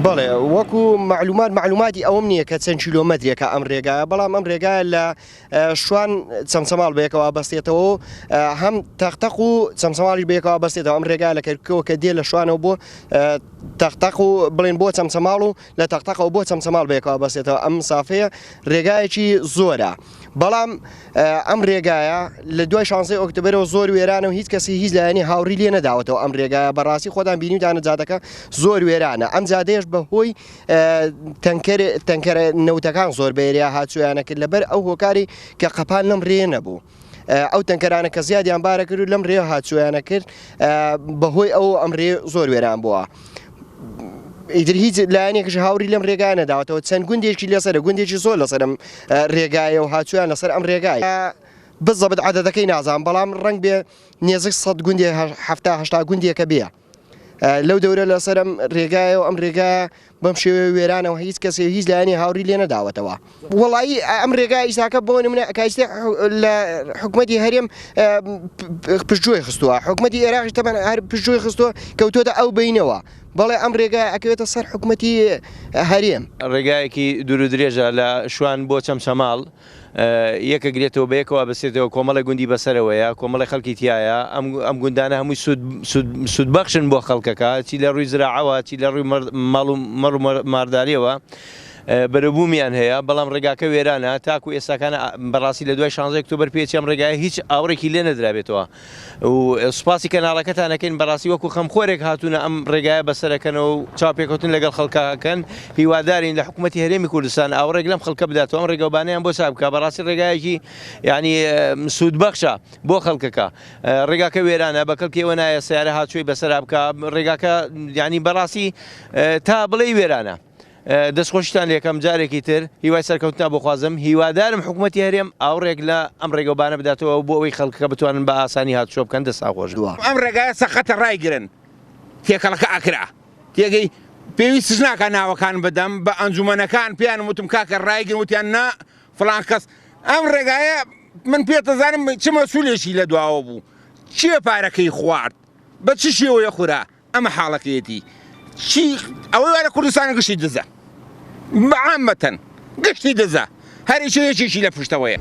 بەڵێ وەکو معلوماتی ئەوم نییە کە چەند کیلۆمەترێکە ئەم ڕێگایە، بەڵام ئەم ڕێگایە لە شوان چەمچەماڵ بەیەکەوە بەستێتەوە، هەم تەختەق و چەمچەماڵی بەیەکەوە بەستێتەوە. ئەم ڕێگا لە کەرکووکەوە کە دێ لە شوانەوە بۆ تەختەق و بڵێن بۆ چەمچەماڵ و لە تەختەقەوە بۆ چەمچەماڵ بەیەکەوە بەستێتەوە. ئەم مسافەیە ڕێگایەکی زۆرە، بەڵام ئەم ڕێگایە لە دوای 16 ئۆکتۆبرەوە زۆر وێرانە و هیچ کەسی هیچ لایەنی هاوڕی لێ نەداوەتەوە. ئەم ڕێگایە بەڕاستی خۆتان بینیوتانە جادەکە زۆر وێرانە. ئەم جادەیەش بەهۆی تەنکەرە نەوتەکان زۆر بەێریا هاتوویانە کرد لەبەر ئەو هۆکاری کە قەپان لەم ڕێ نەبوو. ئەو تەنکەرانە کە زیادیان بارە کرد و لەم ڕێ هاتوویانە کرد، بەهۆی ئەو ئەم ڕێ زۆر وێران بووە. ئیتر هیچ لایەنێکش هاوری لەم ڕێگای نەداوەتەوە. چەند گوندێکی لەسەرە، گوندێکی زۆر لەسەر ئەم ڕێگایە و هاتوویان لەسەر ئەم ڕێگای. بزەبت عەدەدەکەی نازان، بەڵام ڕەنگ بێ نێزەک 100 گوندێ 70-80 گوندێکە بێ لەو دەورە لەسەر ئەم ڕێگایە و ئەم ڕێگایە بەم شێوە وێرانەوە هیچ کەسێ هیچ لایەنی هاوری لێ نەداوەتەوە. وەڵایی ئەم ڕێگای ئیساکە بۆ نمونە کایستی لە حکوومەتی هەرێم پشتگوێی خستووە، حکوومەتی عێراقیش تەمەن هەر پشتگوێی خستووە کەوتۆتە ئەو بینەوە، بەڵێ ئەم ڕێگای ئەکەوێتە سەر حکوومەتی هەرێم. ڕێگایەکی دوور و درێژە لە شوان بۆ چەمچەماڵ، یەکە گرێتەوە بەیەکەوە بەسێتەوە، کۆمەڵی گوندی بەسەرەوەیە، کۆمەڵی خەڵکی تایە. ئەم گوندانە هەمووی سوودبەخشن بۆ خەڵکەکە، چی لە ڕووی زراعەوە، چی لە ڕووی مەڕ و مارداریەوە بەرەبوومیان هەیە. بەڵام ڕێگاکە وێرانە، تاکو ئێستاکانە بەڕاستی لە دوای 16 ئۆکتۆبەر پێچی ئەم ڕێگایە هیچ ئاوڕێکی لێ نەدرابێتەوە. و سوپاسی کەناڵەکەتانەکەین بەڕاستی وەکو خەمخۆرێک هاتوونە ئەم ڕێگایە بەسەرەکەنەوە و چاوپێکەوتن لەگەڵ خەڵکەکەن. هیوادارین لە حکوومەتی هەرێمی کوردستان ئاوڕێک لەم خەڵکە بداتەوە، ئەم ڕێگەوبانەیان بۆ چاک بکات. بەڕاستی ڕێگایەکی یعنی سوودبەخشە بۆ خەڵکەکە. ڕێگاکە وێرانە، بە کەڵکی ئەوە نایە سیارە هاتووی بەسەرا بکە. ڕێگاکە یعنی بەڕاستی تا بڵێ وێرانە. دەستخۆشتان لێکەم جارێکی تر هیوای سەرکەوتنا بۆ خوازم، هیوادارم حکوومەتی هەرێم ئاوڕێک لە ئەم ڕێگەوبانە بداتەوە بۆ ئەوەی خەڵکەکە بتوانن بە ئاسانی هاتوچۆ بکەن دەستاخۆش بووە. ئەم ڕێگایە سەقەتە ڕایگرن تێکەڵەکە ئاکرا، تێگەی پێویستش ناکە ناوەکان بدەم بە ئەنجومەنەکان پێیان وتم کاکە ڕایگرن، وتیان نا فڵان کەس. ئەم ڕێگایە من پێتەزانم چ مەسوولێکی لە دواوە بوو، چییە پارەکەی خوارد، بە چ شێوەیە خورا. ئەمە حاڵەکەیەتی چی ئەوەی وارە کوردستان گشتی دزە، بەعامەتەن گشتی دزە، هەر هیچ یەکێکی لە پشتەوەیە.